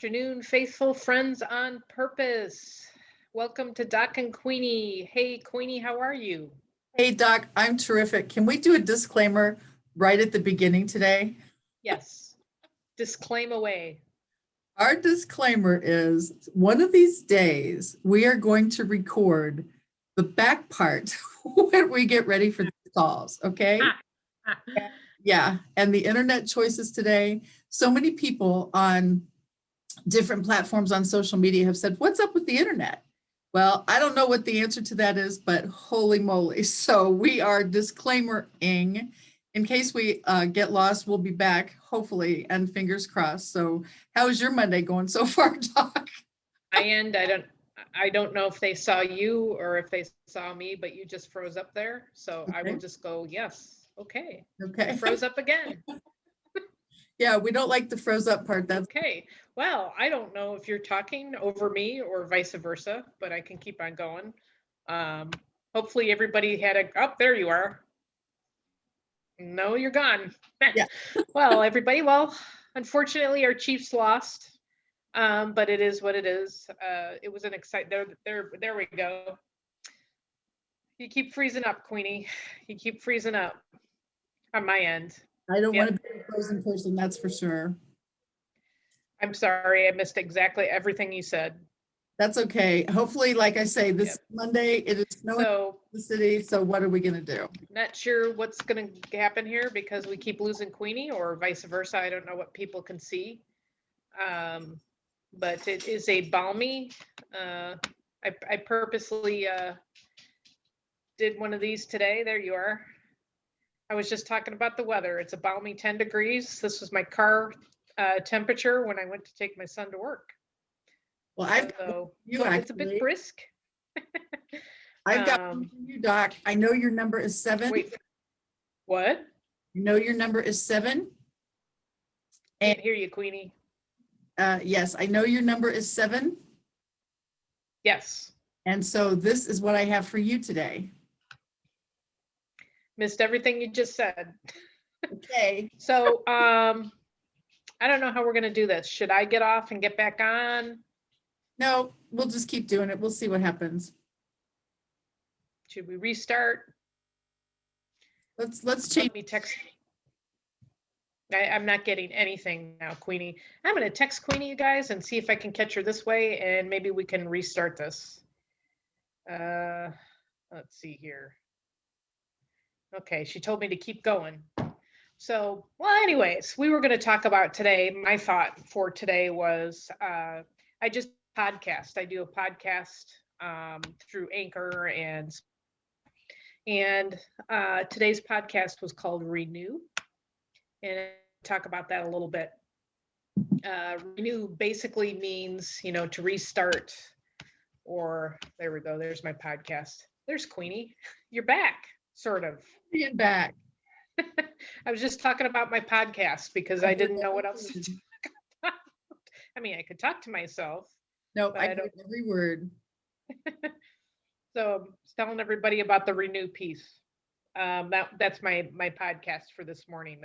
Afternoon, faithful friends on purpose. Welcome to Doc and Queenie. Hey, Queenie, how are you? Hey, Doc, I'm terrific. Can we do a disclaimer right at the beginning today? Yes, disclaim away. Our disclaimer is one of these days we are going to record the back part when we get ready for these calls, okay? Yeah, and the internet choices today, so many people on different platforms on social media have said, "What's up with the internet?" Well, I don't know what the answer to that is, but holy moly. So we are disclaimer-ing. In case we get lost, we'll be back, hopefully, and fingers crossed. So how is your Monday going so far, Doc? I don't know if they saw you or if they saw me, but you just froze up there. So I will Okay, just go, yes, okay. You okay. froze up again. Yeah, we don't like the froze up part. That's Okay. Well, I don't know if you're talking over me or vice versa, but I can keep on going. Um, Hopefully everybody had oh, there you are. No, you're gone. yeah. Well, everybody, unfortunately, our Chiefs lost, but it is what it is. It was an exciting. There we go. You keep freezing up, Queenie. You keep freezing up on my end. I don't want Yep. to be a frozen person, that's for sure. I'm sorry, I missed exactly everything you said. That's okay. Hopefully, like I say, this Yep. Monday it is snowing So, in the city. So what are we going to do? not sure what's going to happen here because we keep losing Queenie, or vice versa. I don't know what people can see. Um, but it is a balmy. Uh, I purposely did one of these today. There you are. I was just talking about the weather. It's a balmy 10 degrees. This was my car temperature when I went to take my son to work. Well, I've got So you it's a bit actually. brisk. I've got one for you, Doc. I know your number is 7. Wait, what? You know your number is 7. And Can't hear you, Queenie. yes, I know your number is 7. Yes. And so this is what I have for you today. Missed everything you just said. Okay. So I don't know how we're going to do this. Should I get off and get back on? No, we'll just keep doing it. We'll see what happens. Should we restart? Let's change. Let me text. I'm not getting anything now, Queenie. I'm going to text Queenie, you guys, and see if I can catch her this way, and maybe we can restart this. Let's see here. Okay, she told me to keep going. So, well, anyways, we were going to talk about today. My thought for today was I just podcast. I do a podcast through Anchor, and today's podcast was called Renew, and I talk about that a little bit. Renew basically means, to restart, or there we go. There's my podcast. There's Queenie. You're back, sort of. Being back. I was just talking about my podcast because I didn't know what else to talk about. I mean, I could talk to myself. No, I don't. heard every word. So I'm telling everybody about the Renew piece. That's my podcast for this morning.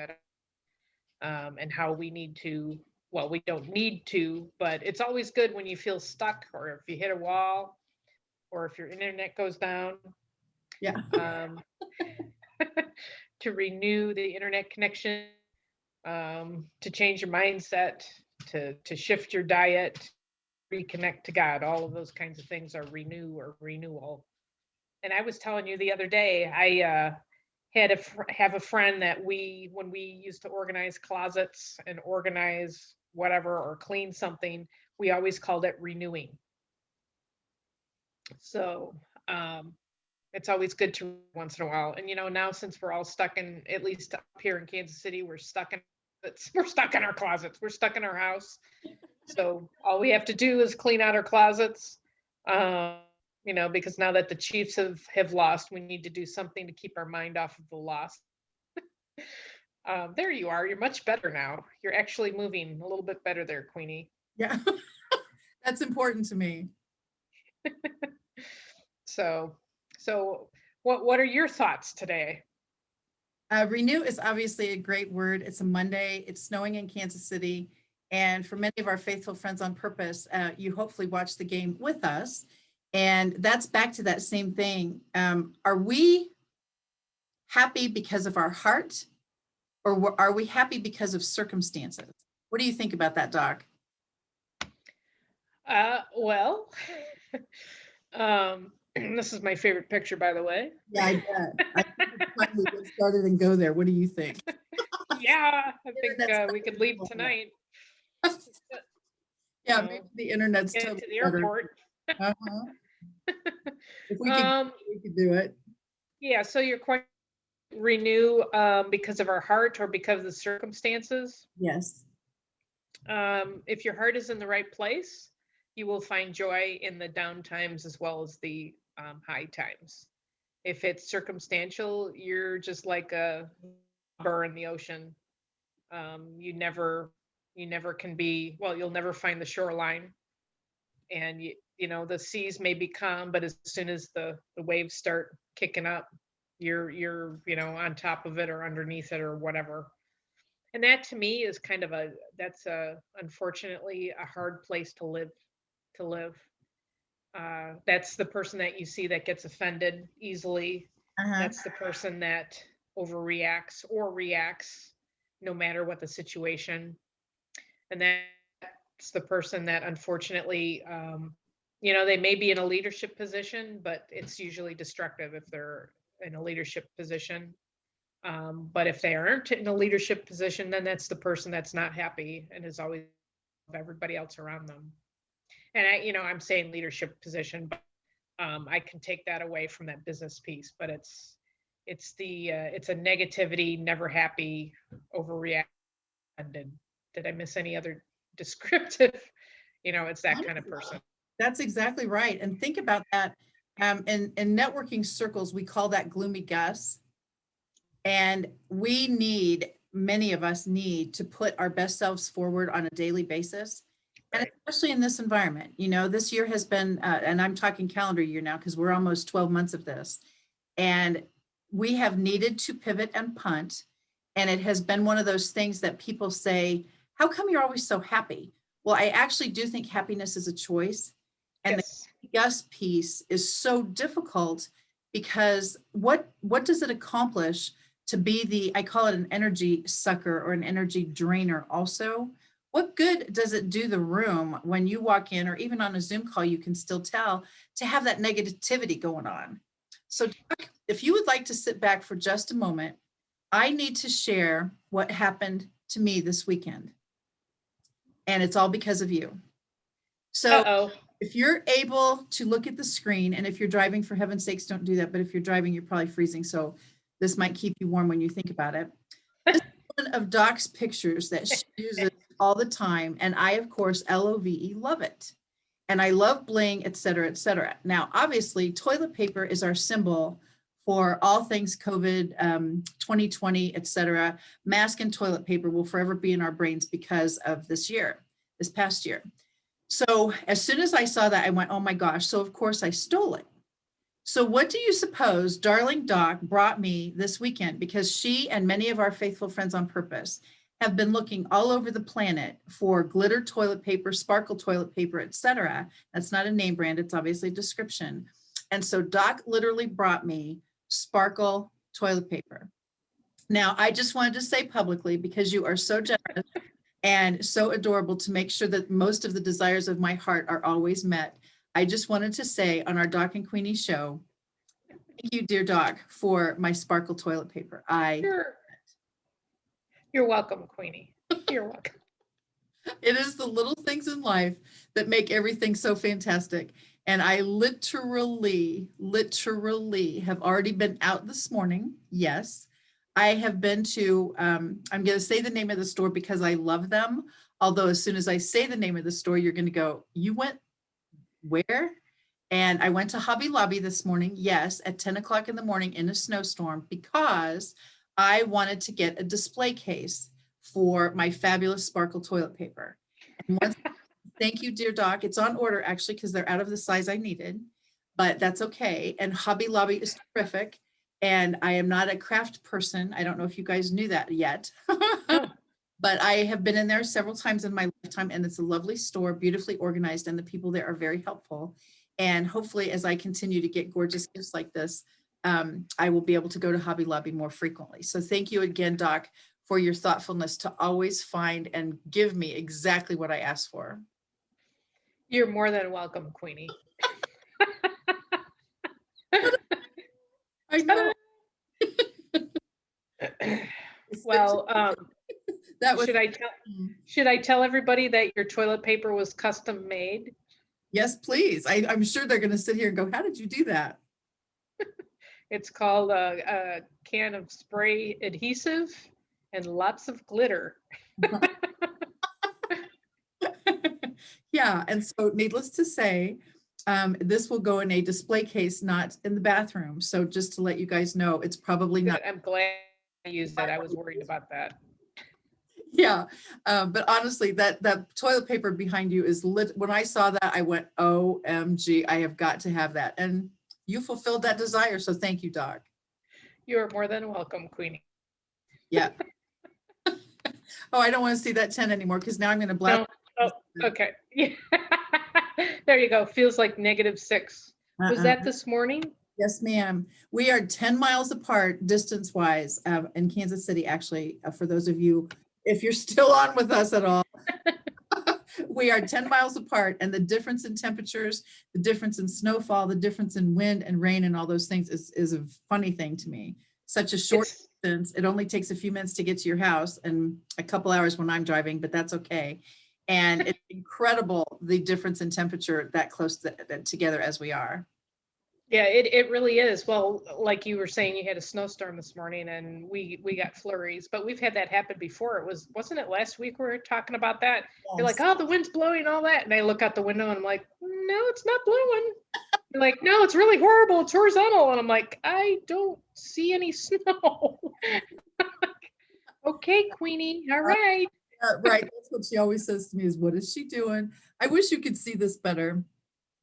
And how we need to. Well, we don't need to, but it's always good when you feel stuck, or if you hit a wall, or if your internet goes down. Yeah. To renew the internet connection, to change your mindset, to shift your diet, reconnect to God. All of those kinds of things are renew or renewal. And I was telling you the other day, I have a friend that when we used to organize closets and organize whatever or clean something, we always called it renewing. So it's always good to once in a while. And now since we're all stuck in, at least up here in Kansas City, we're stuck in our closets, we're stuck in our house. So all we have to do is clean out our closets. Because now that the Chiefs have lost, we need to do something to keep our mind off of the loss. There you are. You're much better now. You're actually moving a little bit better there, Queenie. Yeah. That's important to me. So what are your thoughts today? Renew is obviously a great word. It's a Monday. It's snowing in Kansas City. And for many of our faithful friends on purpose, you hopefully watch the game with us. And that's back to that same thing. Are we happy because of our heart, or are we happy because of circumstances? What do you think about that, Doc? Well, this is my favorite picture, by the way. Yeah, I bet. I think it's time we get started and go there. What do you think? Yeah, I think Internet's we could leave totally better. tonight. Yeah, You maybe know, the internet's get totally to the better. airport. Uh-huh. If Um, we could do it. yeah. So your question: renew because of our heart or because of the circumstances? Yes. If your heart is in the right place, you will find joy in the down times as well as the high times. If it's circumstantial, you're just like a burr in the ocean. You never can be, well, you'll never find the shoreline. And you know, the seas may be calm, but as soon as the waves start kicking up, you're on top of it or underneath it or whatever. And that to me is kind of that's unfortunately a hard place to live. That's the person that you see that gets offended easily. Uh-huh. That's the person that overreacts or reacts no matter what the situation. And that's the person that unfortunately, they may be in a leadership position, but it's usually destructive if they're in a leadership position. But if they aren't in a leadership position, then that's the person that's not happy and is always everybody else around them. And I'm saying leadership position, but I can take that away from that business piece. But it's a negativity, never happy, overreacted. Did I miss any other descriptive? It's that kind of person. That's exactly right. And think about that. In networking circles, we call that gloomy Gus. And many of us need to put our best selves forward on a daily basis. And Right. especially in this environment, this year has been, and I'm talking calendar year now, because we're almost 12 months of this. And we have needed to pivot and punt. And it has been one of those things that people say, how come you're always so happy? Well, I actually do think happiness is a choice. And Yes. the Gus piece is so difficult because what does it accomplish to be I call it an energy sucker or an energy drainer also? What good does it do the room when you walk in, or even on a Zoom call, you can still tell to have that negativity going on? So, Doc, if you would like to sit back for just a moment, I need to share what happened to me this weekend. And it's all because of you. So, Uh-oh. if you're able to look at the screen, and if you're driving, for heaven's sakes, don't do that. But if you're driving, you're probably freezing. So this might keep you warm when you think about it. This is one of Doc's pictures that she uses all the time. And I, of course, love it. And I love bling, et cetera, et cetera. Now, obviously, toilet paper is our symbol for all things COVID, 2020, et cetera. Mask and toilet paper will forever be in our brains because of this past year. So as soon as I saw that, I went, oh my gosh. So of course I stole it. So what do you suppose darling Doc brought me this weekend? Because she and many of our faithful friends on purpose have been looking all over the planet for glitter toilet paper, sparkle toilet paper, etc. That's not a name brand, it's obviously a description. And so Doc literally brought me sparkle toilet paper. Now, I just wanted to say publicly, because you are so generous and so adorable, to make sure that most of the desires of my heart are always met. I just wanted to say on our Doc and Queenie show, thank you, dear Doc, for my sparkle toilet paper. You're welcome, Queenie. You're welcome. It is the little things in life that make everything so fantastic. And I literally have already been out this morning. Yes. I have been to, I'm going to say the name of the store because I love them. Although as soon as I say the name of the store, you're going to go, you went where? And I went to Hobby Lobby this morning, yes, at 10 o'clock in the morning in a snowstorm, because I wanted to get a display case for my fabulous sparkle toilet paper. And once, thank you, dear Doc. It's on order actually, because they're out of the size I needed, but that's okay. And Hobby Lobby is terrific. And I am not a craft person. I don't know if you guys knew that yet. No. But I have been in there several times in my lifetime, and it's a lovely store, beautifully organized, and the people there are very helpful. And hopefully, as I continue to get gorgeous gifts like this, I will be able to go to Hobby Lobby more frequently. So thank you again, Doc, for your thoughtfulness to always find and give me exactly what I asked for. You're more than welcome, Queenie. I know. Well, That was should I tell everybody that your toilet paper was custom made? yes, please. I'm sure they're going to sit here and go, how did you do that? It's called a can of spray adhesive and lots of glitter. Yeah, and so needless to say, this will go in a display case, not in the bathroom. So just to let you guys know, it's probably not. I'm glad I used that. I was worried about that. Yeah, but honestly, that toilet paper behind you is lit. When I saw that, I went, OMG, I have got to have that. And you fulfilled that desire. So thank you, Doc. You're more than welcome, Queenie. Yeah. Oh, I don't want to see that 10 anymore because now I'm going to black. No. Oh, okay. Yeah. There you go. Feels like -6. Was that this morning? Yes, ma'am. We are 10 miles apart distance wise in Kansas City, actually, for those of you, if you're still on with us at all. We are 10 miles apart, and the difference in temperatures, the difference in snowfall, the difference in wind and rain and all those things is a funny thing to me. Such a short distance. It only takes a few minutes to get to your house and a couple hours when I'm driving, but that's okay. And it's incredible the difference in temperature that close together as we are. Yeah, it really is. Well, like you were saying, you had a snowstorm this morning and we got flurries, but we've had that happen before. Wasn't it last week we were talking about that? Yes. You're like, oh, the wind's blowing, all that. And I look out the window and I'm like, no, it's not blowing. You're like, no, it's really horrible. It's horizontal. And I'm like, I don't see any snow. Okay, Queenie. All right. Right. That's what she always says to me is, what is she doing? I wish you could see this better.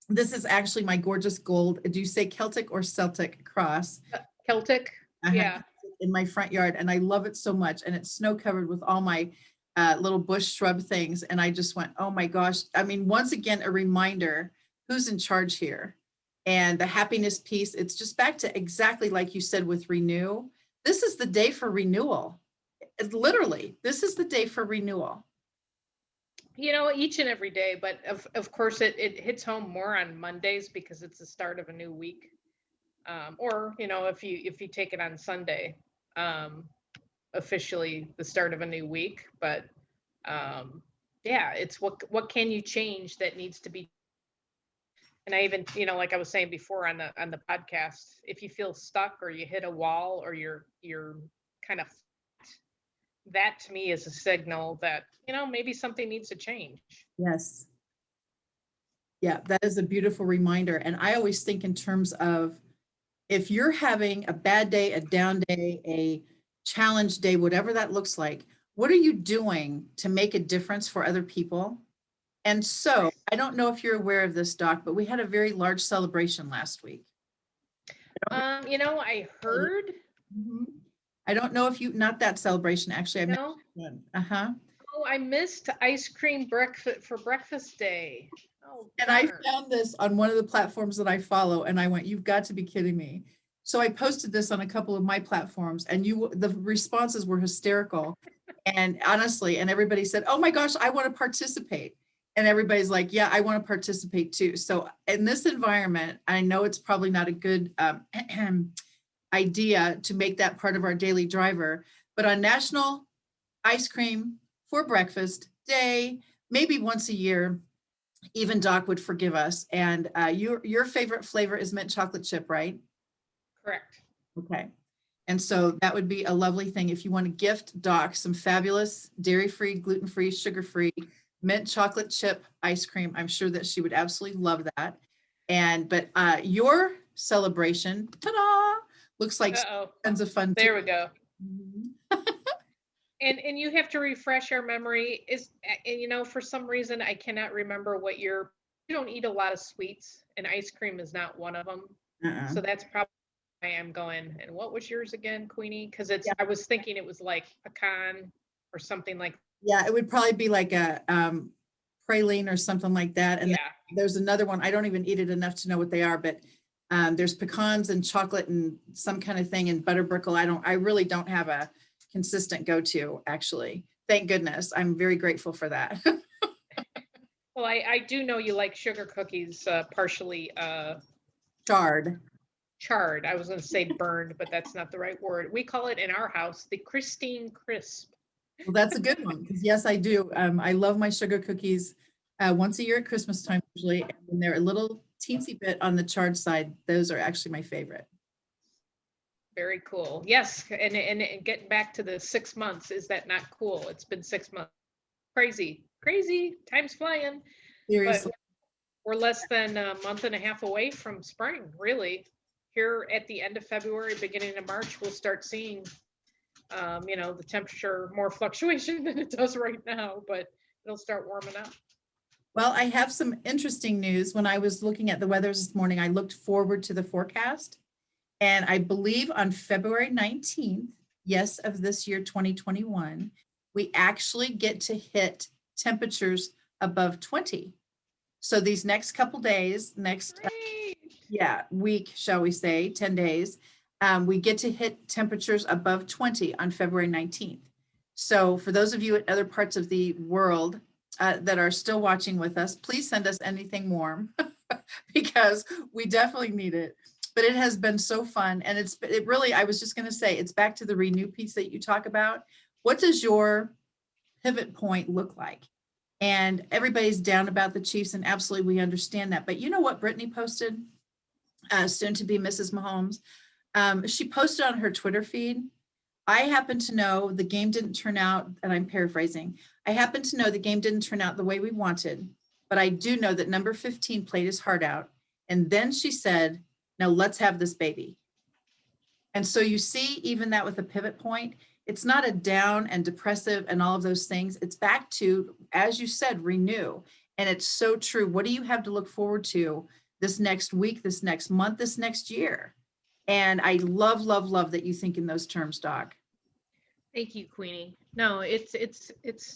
This is actually my gorgeous gold. Do you say Celtic or Celtic cross? Celtic. Yeah. In my front yard. And I love it so much. And it's snow covered with all my little bush shrub things. And I just went, oh my gosh. I mean, once again, a reminder who's in charge here and the happiness piece. It's just back to exactly like you said with renew. This is the day for renewal. Literally, this is the day for renewal. You know, each and every day, but of course it hits home more on Mondays because it's the start of a new week. Or, you know, if you take it on Sunday, officially the start of a new week. But yeah, it's what can you change that needs to be. And I even, you know, like I was saying before on the podcast, if you feel stuck or you hit a wall or you're kind of, that to me is a signal that, you know, maybe something needs to change. Yes. Yeah, that is a beautiful reminder. And I always think in terms of if you're having a bad day, a down day, a challenge day, whatever that looks like, what are you doing to make a difference for other people? And so I don't know if you're aware of this, Doc, but we had a very large celebration last week. You know, I heard. Mm-hmm. I don't know if you, not that celebration, actually. I no. Oh, I missed ice cream breakfast for breakfast day. Oh, and I found this on one of the platforms that I follow, and I went, you've got to be kidding me. So I posted this on a couple of my platforms, and the responses were hysterical. And honestly, and everybody said, oh my gosh, I want to participate. And everybody's like, yeah, I want to participate too. So in this environment, I know it's probably not a good idea to make that part of our daily driver, but on National Ice Cream for Breakfast Day, maybe once a year, even Doc would forgive us. And your favorite flavor is mint chocolate chip, right? Correct. Okay. And so that would be a lovely thing if you want to gift Doc some fabulous dairy-free, gluten-free, sugar-free mint chocolate chip ice cream. I'm sure that she would absolutely love that. But your celebration, ta-da, looks like tons of fun. There we go. Mm-hmm. and you have to refresh our memory. And you know, for some reason, I cannot remember what you don't eat a lot of sweets, and ice cream is not one of them. So that's probably why I'm going. And what was yours again, Queenie? Because I was thinking it was like pecan or something like, Yeah, it would probably be like a praline or something like that. And then yeah. there's another one. I don't even eat it enough to know what they are, but there's pecans and chocolate and some kind of thing and butterbrickle. I really don't have a consistent go-to, actually. Thank goodness. I'm very grateful for that. Well, I do know you like sugar cookies, partially Charred. charred. I was going to say burned, but that's not the right word. We call it in our house the Christine Crisp. Well, that's a good one because yes, I do. I love my sugar cookies once a year at Christmas time usually, and when they're a little teensy bit on the charred side, those are actually my favorite. Very cool. Yes, and getting back to the 6 months, is that not cool? It's been 6 months. Crazy, crazy. Time's flying. But Seriously. we're less than a month and a half away from spring, really. Here at the end of February, beginning of March, we'll start seeing, the temperature more fluctuation than it does right now, but it'll start warming up. Well, I have some interesting news. When I was looking at the weather this morning, I looked forward to the forecast. And I believe on February 19th, yes, of this year, 2021, we actually get to hit temperatures above 20. So these next couple days, next Great. week, shall we say, 10 days, we get to hit temperatures above 20 on February 19th. So for those of you at other parts of the world that are still watching with us, please send us anything warm because we definitely need it. But it has been so fun. And it really, I was just going to say, it's back to the renew piece that you talk about. What does your pivot point look like? And everybody's down about the Chiefs, and absolutely we understand that. But you know what Brittany posted, soon to be Mrs. Mahomes? She posted on her Twitter feed, I happen to know the game didn't turn out, and I'm paraphrasing, I happen to know the game didn't turn out the way we wanted, but I do know that number 15 played his heart out. And then she said, now let's have this baby. And so you see, even that with a pivot point, it's not a down and depressive and all of those things. It's back to, as you said, renew. And it's so true. What do you have to look forward to this next week, this next month, this next year? And I love, love, love that you think in those terms, Doc. Thank you, Queenie. No, it's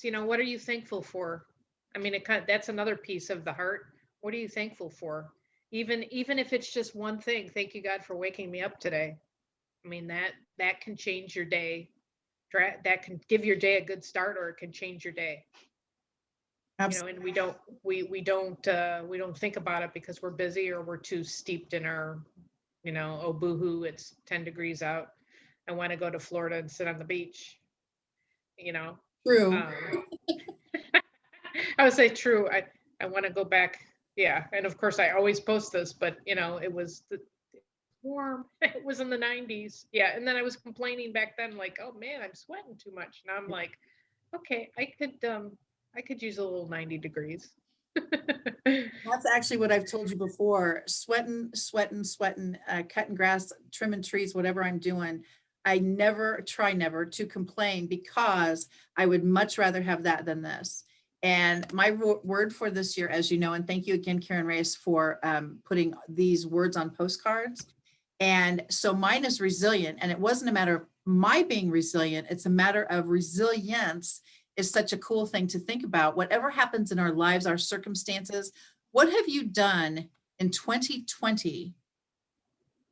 what are you thankful for? I mean, that's another piece of the heart. What are you thankful for? Even if it's just one thing, thank you, God, for waking me up today. I mean, that can change your day. That can give your day a good start, or it can change your day. Absolutely. And we don't think about it because we're busy, or we're too steeped in our, oh boohoo, it's 10 degrees out. I want to go to Florida and sit on the beach. You know, True. um, I would say true. I want to go back. Yeah, and of course I always post this, but it was warm. It was in the 90s. Yeah, and then I was complaining back then, like, oh man, I'm sweating too much. Now I'm like, okay, I could use a little 90 degrees. That's actually what I've told you before. Sweating, sweating, sweating, cutting grass, trimming trees, whatever I'm doing. I try never to complain because I would much rather have that than this. And my word for this year, as you know, and thank you again, Karen Reyes, for putting these words on postcards. And so mine is resilient. And it wasn't a matter of my being resilient. It's a matter of resilience is such a cool thing to think about. Whatever happens in our lives, our circumstances, what have you done in 2020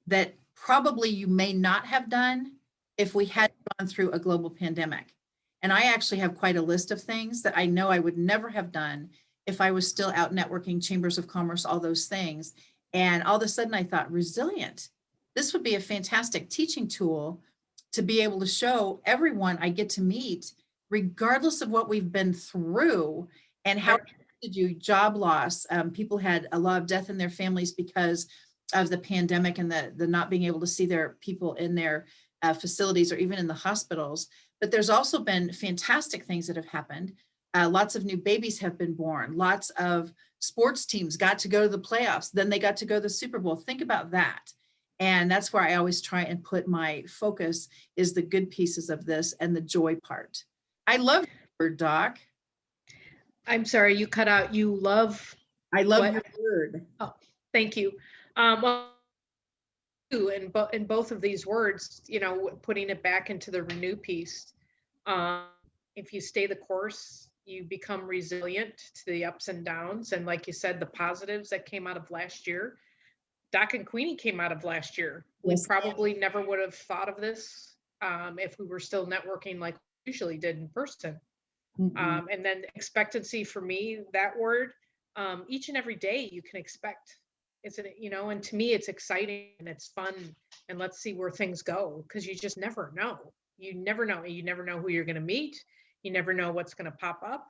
that probably you may not have done if we had gone through a global pandemic? And I actually have quite a list of things that I know I would never have done if I was still out networking, chambers of commerce, all those things. And all of a sudden I thought, resilient. This would be a fantastic teaching tool to be able to show everyone I get to meet, regardless of what we've been through and how did you job loss. People had a lot of death in their families because of the pandemic and the not being able to see their people in their facilities or even in the hospitals. But there's also been fantastic things that have happened. Lots of new babies have been born. Lots of sports teams got to go to the playoffs. Then they got to go to the Super Bowl. Think about that. And that's where I always try and put my focus is the good pieces of this and the joy part. I love your word, Doc. I'm sorry, you cut out. You love. I love what? your word. Oh, thank you. Well, in both of these words, putting it back into the renew piece. if you stay the course, you become resilient to the ups and downs. And like you said, the positives that came out of last year, Doc and Queenie came out of last year. We Yes. probably never would have thought of this if we were still networking like we usually did in person. And then expectancy for me, that word, each and every day you can expect. It's an, you know, and to me it's exciting and it's fun, and let's see where things go, because you just never know. You never know. You never know who you're going to meet. You never know what's going to pop up,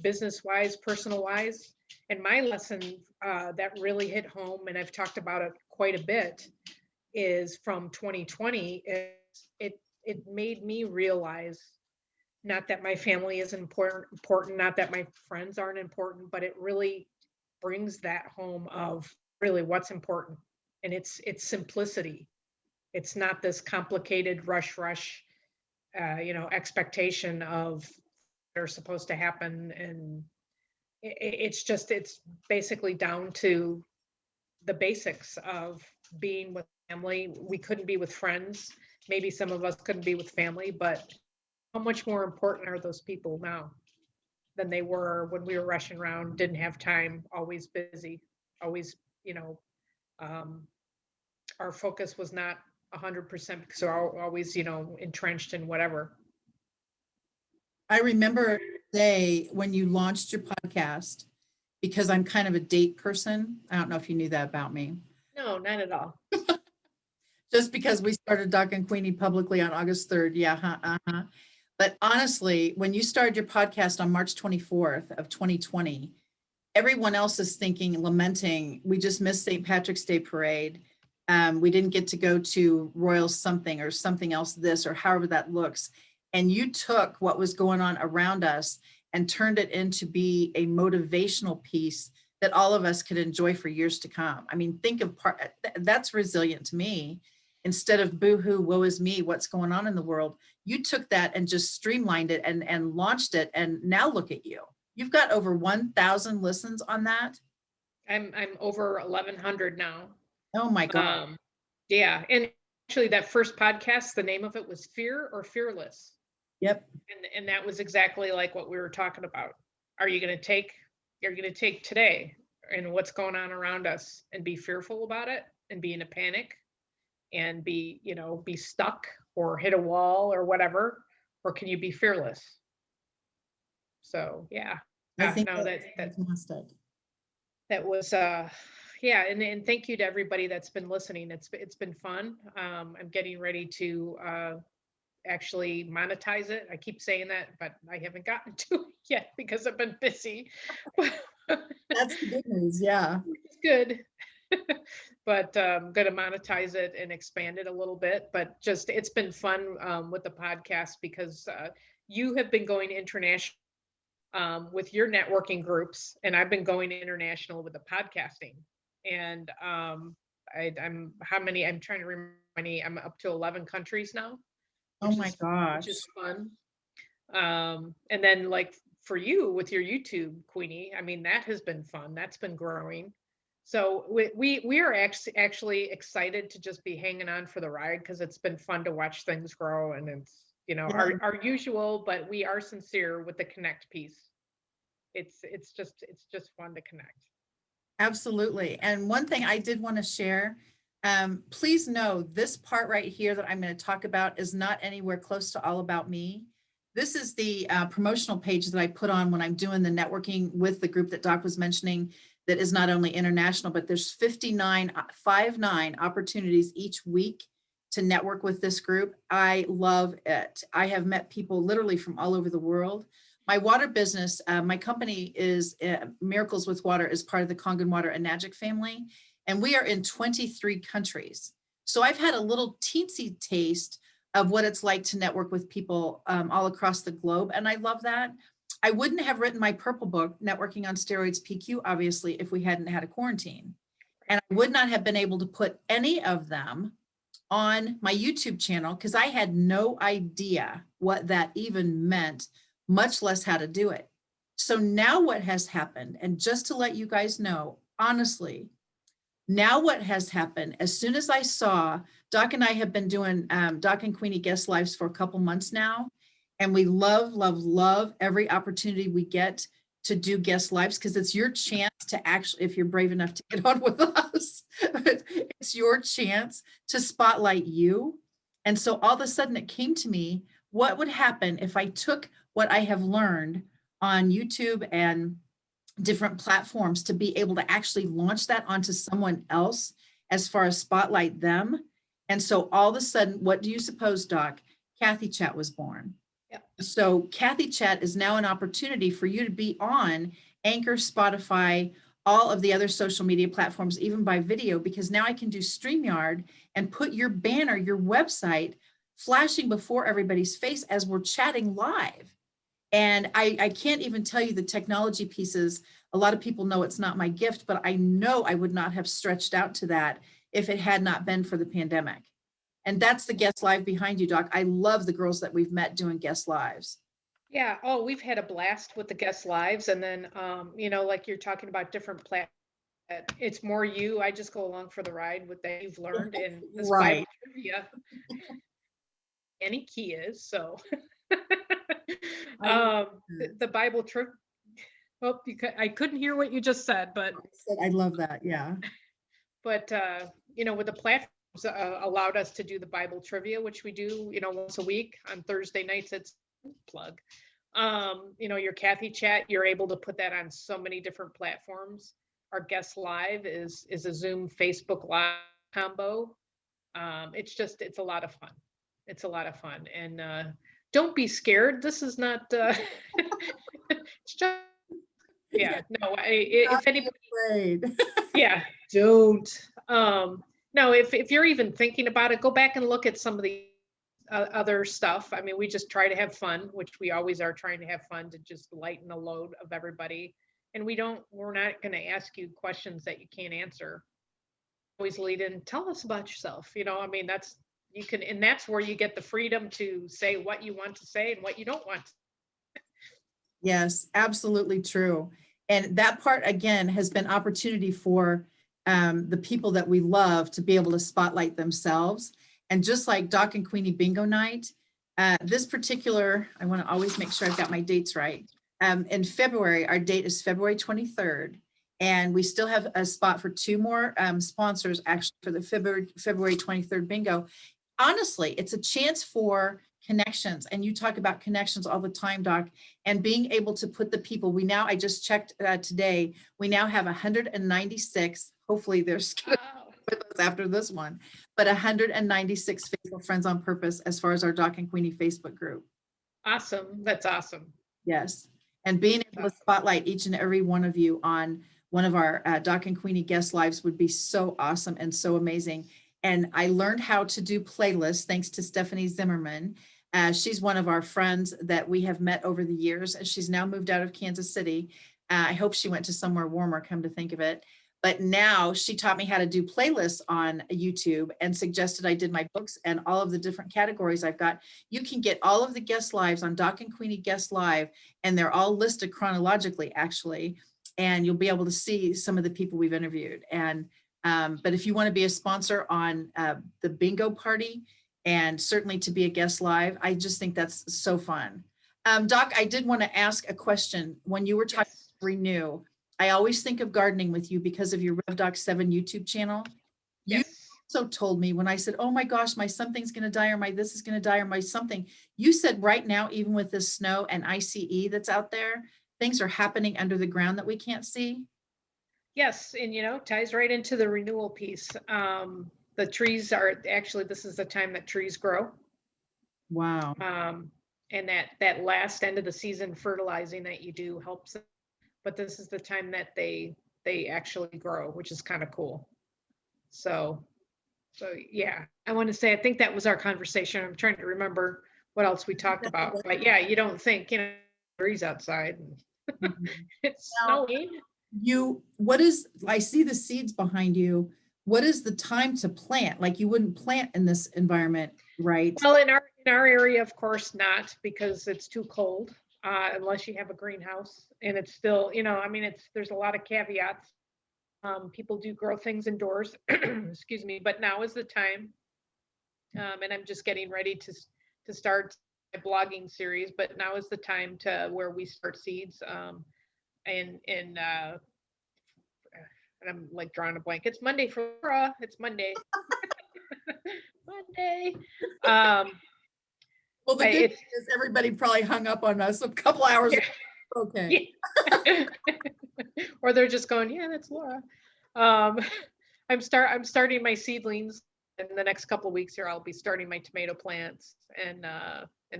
business wise, personal wise. And my lesson that really hit home, and I've talked about it quite a bit, is from 2020. It made me realize, not that my family isn't important, not that my friends aren't important, but it really brings that home of really what's important. And it's simplicity. It's not this complicated rush, expectation of they're supposed to happen. And it's basically down to the basics of being with family. We couldn't be with friends. Maybe some of us couldn't be with family, but how much more important are those people now than they were when we were rushing around, didn't have time, always busy, always, our focus was not 100% because we're always, entrenched in whatever. I remember the day when you launched your podcast, because I'm kind of a date person. I don't know if you knew that about me. No, not at all. Just because we started Doc and Queenie publicly on August 3rd. Yeah. But honestly, when you started your podcast on March 24th of 2020, everyone else is thinking, lamenting, we just missed St. Patrick's Day parade. We didn't get to go to Royal something or something else, this or however that looks. And you took what was going on around us and turned it into be a motivational piece that all of us could enjoy for years to come. I mean, think of that's resilient to me. Instead of boohoo, woe is me, what's going on in the world, you took that and just streamlined it and launched it. And now look at you. You've got over 1,000 listens on that. I'm over 1,100 now. Oh my God. Yeah. And actually that first podcast, the name of it was Fear or Fearless. Yep. And that was exactly like what we were talking about. You're going to take today and what's going on around us and be fearful about it and be in a panic and be stuck or hit a wall or whatever, or can you be fearless? So yeah. I think no, that's fantastic. That was yeah, and thank you to everybody that's been listening. It's been fun. I'm getting ready to actually monetize it. I keep saying that, but I haven't gotten to it yet because I've been busy. That's the good news. Yeah. It's good. But I'm going to monetize it and expand it a little bit. But just it's been fun with the podcast because you have been going international with your networking groups, and I've been going international with the podcasting. And I'm how many? I'm trying to remember how many. I'm up to 11 countries now. Oh my gosh. Which is fun. And then like for you with your YouTube, Queenie, I mean, that has been fun. That's been growing. So we are actually excited to just be hanging on for the ride because it's been fun to watch things grow, and it's our usual, but we are sincere with the connect piece. It's just fun to connect. Absolutely. And one thing I did want to share, please know this part right here that I'm going to talk about is not anywhere close to all about me. This is the promotional page that I put on when I'm doing the networking with the group that Doc was mentioning that is not only international, but there's 59 opportunities each week to network with this group. I love it. I have met people literally from all over the world. My water business, my company is Miracles with Water, is part of the Kangen Water and Nagic family, and we are in 23 countries. So I've had a little teensy taste of what it's like to network with people all across the globe, and I love that. I wouldn't have written my purple book, Networking on Steroids PQ, obviously, if we hadn't had a quarantine. And I would not have been able to put any of them on my YouTube channel because I had no idea what that even meant, much less how to do it. So now what has happened, and just to let you guys know, honestly, now what has happened, as soon as I saw, Doc and I have been doing Doc and Queenie guest lives for a couple months now, And we love, love, love every opportunity we get to do guest lives, because it's your chance to actually, if you're brave enough to get on with us, it's your chance to spotlight you. And so all of a sudden it came to me, what would happen if I took what I have learned on YouTube and different platforms to be able to actually launch that onto someone else as far as spotlight them. And so all of a sudden, what do you suppose, Doc? Kathy Chat was born. Yep. So Kathy Chat is now an opportunity for you to be on Anchor, Spotify, all of the other social media platforms, even by video, because now I can do StreamYard and put your banner, your website flashing before everybody's face as we're chatting live. And I can't even tell you the technology pieces. A lot of people know it's not my gift, but I know I would not have stretched out to that if it had not been for the pandemic. And that's the guest live behind you, Doc. I love the girls that we've met doing guest lives. Yeah. Oh, we've had a blast with the guest lives. And then, like you're talking about different platforms. It's more you. I just go along for the ride with that you've learned in this Bible Right. trivia. Any key is so. I love The Bible trip. Oh, I couldn't hear what you just said, but I love that. Yeah. but with the platforms allowed us to do the Bible trivia, which we do, once a week on Thursday nights. It's plug. Your Kathy Chat, you're able to put that on so many different platforms. Our guest live is a Zoom Facebook live combo. It's a lot of fun. It's a lot of fun, and don't be scared. This is not. It's just yeah. No, Not if be anybody, afraid. yeah, don't. No, if you're even thinking about it, go back and look at some of the other stuff. I mean, we just try to have fun, which we always are trying to have fun to just lighten the load of everybody. And we're not going to ask you questions that you can't answer. Always lead in, tell us about yourself. I mean, and that's where you get the freedom to say what you want to say and what you don't want. Yes, absolutely true. And that part, again, has been opportunity for the people that we love to be able to spotlight themselves. And just like Doc and Queenie Bingo Night, this particular, I want to always make sure I've got my dates right. In February, our date is February 23rd. And we still have a spot for two more sponsors actually for the February 23rd bingo. Honestly, it's a chance for connections. And you talk about connections all the time, Doc, and being able to put the people, I just checked today, we now have 196. Hopefully there's Wow. with us after this one, but 196 faithful friends on purpose as far as our Doc and Queenie Facebook group. Awesome. That's awesome. Yes. And being able to Awesome. spotlight each and every one of you on one of our Doc and Queenie guest lives would be so awesome and so amazing. And I learned how to do playlists thanks to Stephanie Zimmerman. She's one of our friends that we have met over the years. She's now moved out of Kansas City. I hope she went to somewhere warmer, come to think of it. But now she taught me how to do playlists on YouTube and suggested I did my books and all of the different categories I've got. You can get all of the guest lives on Doc and Queenie Guest Live, and they're all listed chronologically, actually. And you'll be able to see some of the people we've interviewed. And but if you want to be a sponsor on the bingo party, and certainly to be a guest live, I just think that's so fun. Doc, I did want to ask a question. When you were talking Yes. Renew, I always think of gardening with you because of your RevDoc 7 YouTube channel. You Yes. also told me when I said, oh my gosh, my something's going to die, or my this is going to die, or my something. You said right now, even with this snow and ICE that's out there, things are happening under the ground that we can't see. Yes, and ties right into the renewal piece. The trees are actually, this is the time that trees grow. Wow. And that last end of the season fertilizing that you do helps them. But this is the time that they actually grow, which is kind of cool. So yeah, I want to say I think that was our conversation. I'm trying to remember what else we talked about. But yeah, you don't think, trees outside and it's Now, snowing. I see the seeds behind you. What is the time to plant? Like you wouldn't plant in this environment, right? Well, in our area, of course not, because it's too cold, unless you have a greenhouse. And it's still, I mean, there's a lot of caveats. People do grow things indoors, excuse me, but now is the time. And I'm just getting ready to start my blogging series, but now is the time to where we start seeds. And I'm like drawing a blank. It's Monday for Laura. It's Monday. Monday. Um, Well, the good it's news is everybody probably hung up on us a couple hours ago. Okay. yeah. Or they're just going, yeah, that's Laura. Um, I'm starting my seedlings in the next couple of weeks here. I'll be starting my tomato plants and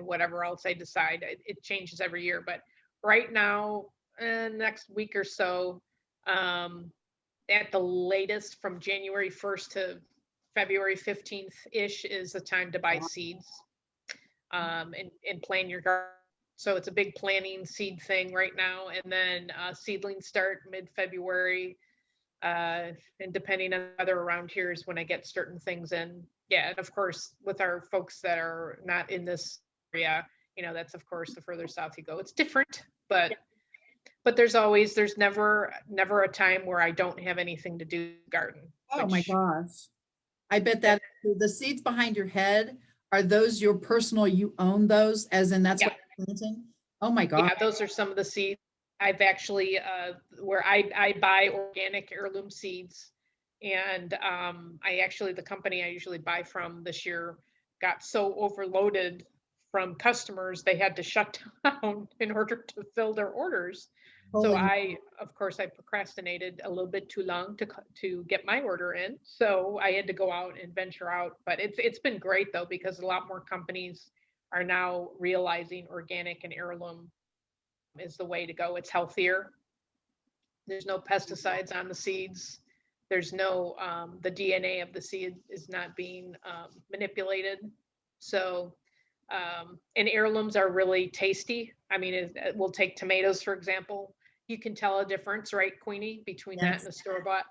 whatever else I decide. It changes every year, but right now, next week or so, at the latest from January 1st to February 15th ish is the time to buy seeds and plan your garden. So it's a big planning seed thing right now. And then seedlings start mid-February. And depending on weather around here is when I get certain things in. Yeah, and of course, with our folks that are not in this area, that's of course the further south you go. It's different, but there's never a time where I don't have anything to do in the garden. Oh my gosh. I bet that the seeds behind your head, are those your personal, you own those, as in that's what you're planting? Oh my God. Yeah, those are some of the seeds I've actually, where I buy organic heirloom seeds. And the company I usually buy from this year got so overloaded from customers, they had to shut down in order to fill their orders. So of course, I procrastinated a little bit too long to get my order in. So I had to go out and venture out. But it's been great though, because a lot more companies are now realizing organic and heirloom is the way to go. It's healthier. There's no pesticides on the seeds. There's no, the DNA of the seed is not being manipulated. So, and heirlooms are really tasty. I mean, we'll take tomatoes, for example. You can tell a difference, right, Queenie, between that and the store bought.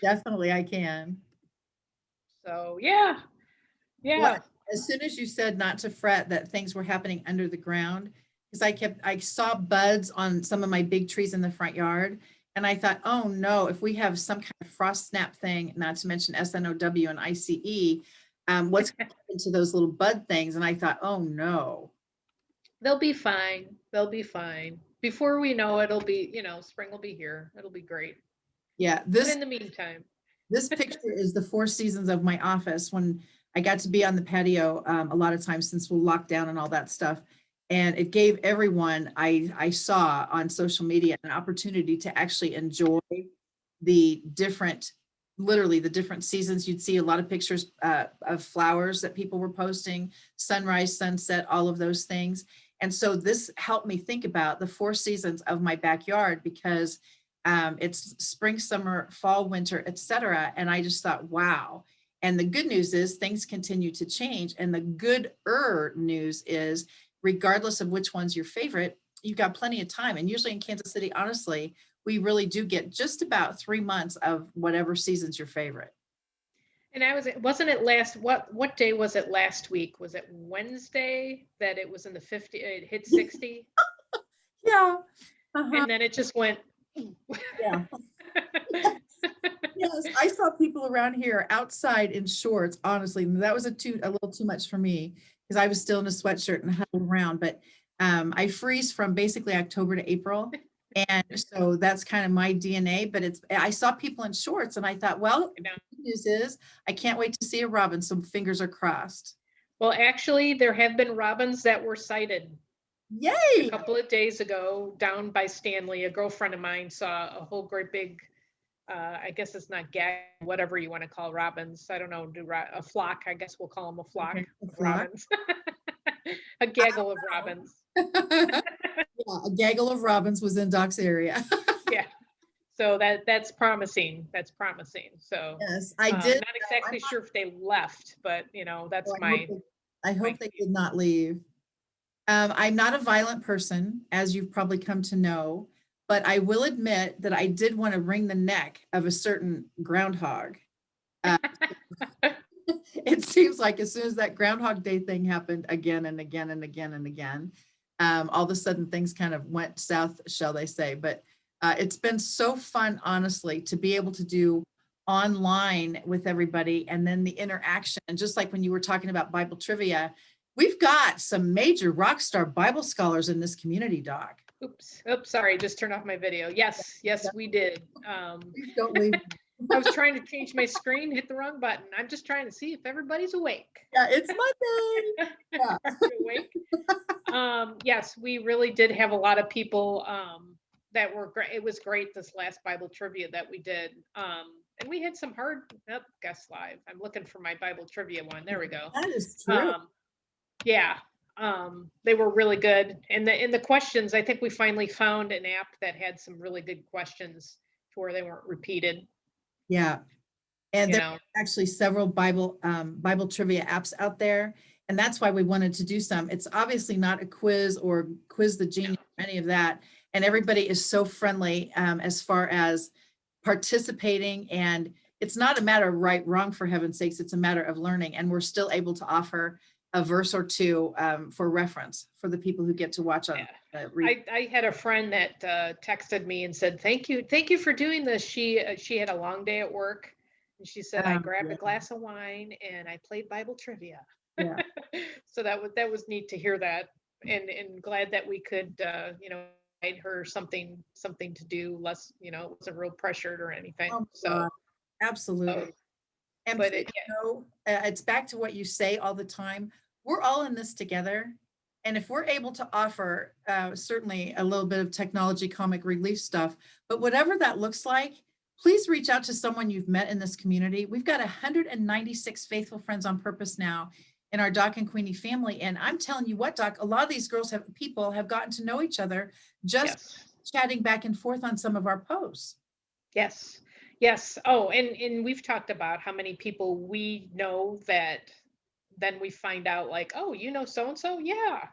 Definitely, I can. So, yeah. Well, as soon as you said not to fret that things were happening under the ground, because I saw buds on some of my big trees in the front yard. And I thought, oh no, if we have some kind of frost snap thing, not to mention SNOW and ICE, what's going to happen to those little bud things? And I thought, oh no. They'll be fine. They'll be fine. Before we know it, it'll be, spring will be here. It'll be great. Yeah. But in the meantime. This picture is the 4 seasons of my office when I got to be on the patio a lot of times since we're locked down and all that stuff. And it gave everyone I saw on social media an opportunity to actually enjoy literally the different seasons. You'd see a lot of pictures of flowers that people were posting, sunrise, sunset, all of those things. And so this helped me think about the 4 seasons of my backyard, because it's spring, summer, fall, winter, etc. And I just thought, wow. And the good news is things continue to change. And the gooder news is, regardless of which one's your favorite, you've got plenty of time. And usually in Kansas City, honestly, we really do get just about 3 months of whatever season's your favorite. And wasn't it what day was it last week? Was it Wednesday that it was in the 50, it hit 60? Yeah. And then it just went. Yeah. Yes, I saw people around here outside in shorts, honestly. That was a little too much for me, because I was still in a sweatshirt and huddled around. But I freeze from basically October to April. And so that's kind of my DNA. But I saw people in shorts and I thought, well, the good news is I can't wait to see a robin. So fingers are crossed. Well, actually, there have been robins that were sighted. Yay! A couple of days ago, down by Stanley, a girlfriend of mine saw a whole great big, I guess it's not gag, whatever you want to call robins. I don't know, a flock. I guess we'll call them a flock of robins. A gaggle of robins. Yeah, a gaggle of robins was in Doc's area. Yeah. So that's promising. That's promising. So yes, I did. Not exactly sure if they left, but that's I hope they did not leave. I'm not a violent person, as you've probably come to know, but I will admit that I did want to wring the neck of a certain groundhog. It seems like as soon as that Groundhog Day thing happened again and again and again and again, all of a sudden things kind of went south, shall they say. But it's been so fun, honestly, to be able to do online with everybody, and then the interaction. And just like when you were talking about Bible trivia, We've got some major rock star Bible scholars in this community, Doc. Oops, sorry, just turned off my video. Yes, we did. Please don't leave. I was trying to change my screen, hit the wrong button. I'm just trying to see if everybody's awake. Yeah, it's Monday. Yeah. Are you awake? Yes, we really did have a lot of people that were great. It was great this last Bible trivia that we did. And we had some hard guess live. I'm looking for my Bible trivia one. There we go. That is true. Yeah. They were really good. And the questions, I think we finally found an app that had some really good questions to where they weren't repeated. Yeah. And there are actually several Bible trivia apps out there. And that's why we wanted to do some. It's obviously not a quiz or quiz the genius or any of that. And everybody is so friendly as far as participating. And it's not a matter of right, wrong, for heaven's sakes. It's a matter of learning. And we're still able to offer a verse or two for reference for the people who get to watch on. I had a friend that texted me and said, thank you for doing this. She had a long day at work, and she said, I grabbed a glass of wine and I played Bible trivia. Yeah. So that was neat to hear that, and glad that we could provide her something to do, less, it wasn't real pressured or anything. So absolutely. And but please know, it's back to what you say all the time. We're all in this together. And if we're able to offer certainly a little bit of technology, comic relief stuff, but whatever that looks like, please reach out to someone you've met in this community. We've got 196 faithful friends on purpose now in our Doc and Queenie family. And I'm telling you what, Doc, a lot of these people have gotten to know each other just chatting back and forth on some of our posts. Yes. Oh, and we've talked about how many people we know that then we find out, like, oh, so-and-so? Yeah.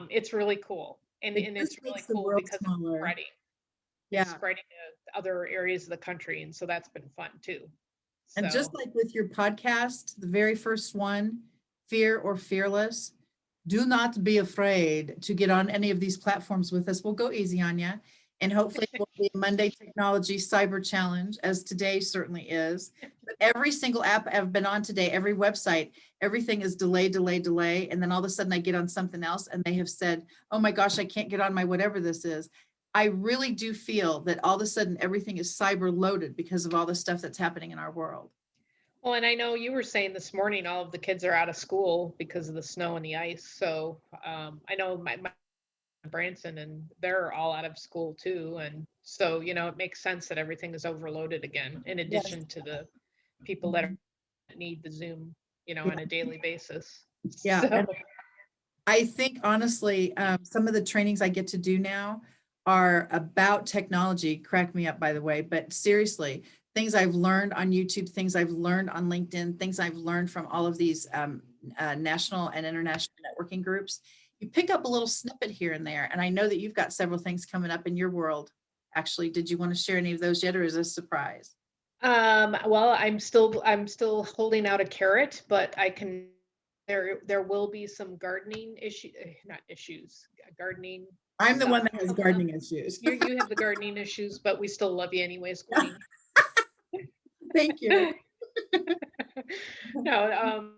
It's really cool. And it's really cool because it's spreading. Yeah. It's spreading to other areas of the country. And so that's been fun too. And just like with your podcast, the very first one, Fear or Fearless, do not be afraid to get on any of these platforms with us. We'll go easy on you. And hopefully it will be a Monday Technology Cyber Challenge, as today certainly is. But every single app I've been on today, every website, everything is delay. And then all of a sudden I get on something else and they have said, oh my gosh, I can't get on my whatever this is. I really do feel that all of a sudden everything is cyber loaded because of all the stuff that's happening in our world. Well, and I know you were saying this morning, all of the kids are out of school because of the snow and the ice. So I know my Branson, and they're all out of school too. And so, it makes sense that everything is overloaded again, in addition to the people that need the Zoom, on a daily basis. Yeah. So. I think honestly, some of the trainings I get to do now are about technology. Crack me up, by the way, but seriously, things I've learned on YouTube, things I've learned on LinkedIn, things I've learned from all of these national and international networking groups. You pick up a little snippet here and there. And I know that you've got several things coming up in your world. Actually, did you want to share any of those yet, or is this a surprise? Well, I'm still holding out a carrot, but I can, there will be some gardening gardening. I'm the one that has gardening issues. You have the gardening issues, but we still love you anyways, Queenie. Thank you. No,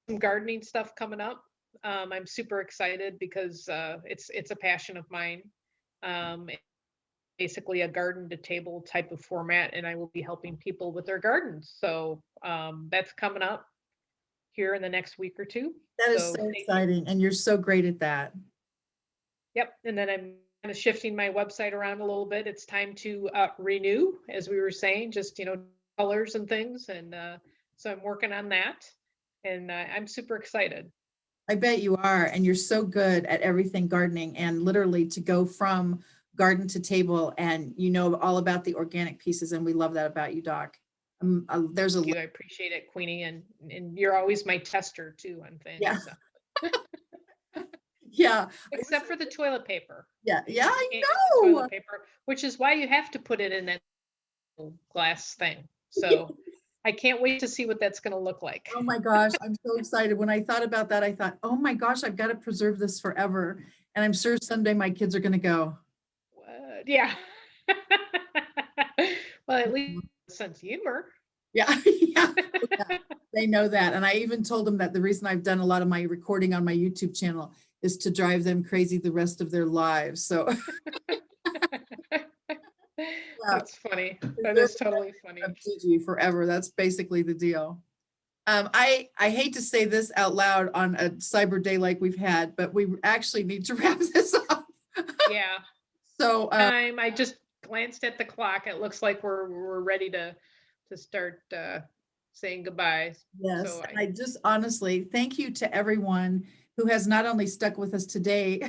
some gardening stuff coming up. I'm super excited because it's a passion of mine. Basically a garden to table type of format, and I will be helping people with their gardens. So that's coming up here in the next week or two. That is so exciting, and you're so great at that. Yep. And then I'm kind of shifting my website around a little bit. It's time to renew, as we were saying, just colors and things, and so I'm working on that, and I'm super excited. I bet you are, and you're so good at everything gardening, and literally to go from garden to table, and all about the organic pieces, and we love that about you, Doc. I appreciate it, Queenie, and you're always my tester too on things. Yeah. So. Yeah. Except for the toilet paper. Yeah, I know. Toilet paper, which is why you have to put it in that glass thing. So I can't wait to see what that's going to look like. Oh my gosh, I'm so excited. When I thought about that, I thought, oh my gosh, I've got to preserve this forever. And I'm sure someday my kids are going to go, what? Yeah. Well, at least sense of humor. Yeah, yeah, yeah. They know that. And I even told them that the reason I've done a lot of my recording on my YouTube channel is to drive them crazy the rest of their lives. So yeah, That's funny. That they're is totally funny. of Gigi forever. That's basically the deal. I hate to say this out loud on a cyber day like we've had, but we actually need to wrap this up. Yeah. So I just glanced at the clock. It looks like we're ready to start saying goodbye. yes, So and I just honestly thank you to everyone who has not only stuck with us today,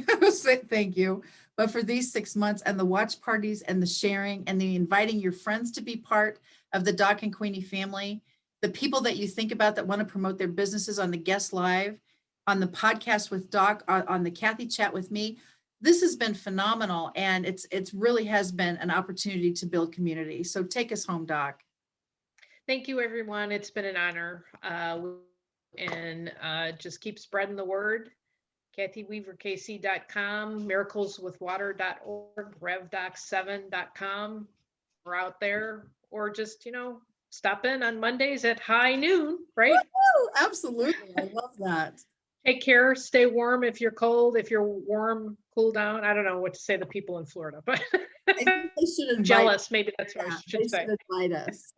thank you, but for these 6 months and the watch parties and the sharing and the inviting your friends to be part of the Doc and Queenie family, the people that you think about that want to promote their businesses on the guest live, on the podcast with Doc, on the Kathy chat with me. This has been phenomenal, and it's really has been an opportunity to build community. So take us home, Doc. thank you, everyone. It's been an honor. And just keep spreading the word. KathyWeaverKC.com, miracleswithwater.org, revdoc7.com. We're out there, or just, stop in on Mondays at high noon, right? Oh, absolutely. I love that. Take care, stay warm if you're cold. If you're warm, cool down. I don't know what to say to people in Florida, but I think they should invite, jealous, maybe that's what I yeah, should they say. should invite us.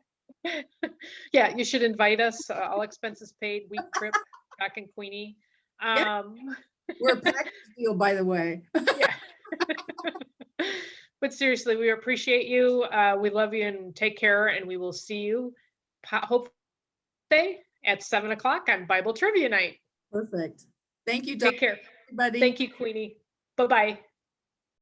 Yeah, you should invite us. All expenses paid, week trip, back in Queenie. Yeah, we're a package deal, by the way. Yeah. But seriously, we appreciate you. We love you and take care. And we will see you hopefully at 7 o'clock on Bible Trivia Night. Perfect. Thank you, Doc. Take care. Everybody. Thank you, Queenie. Bye-bye.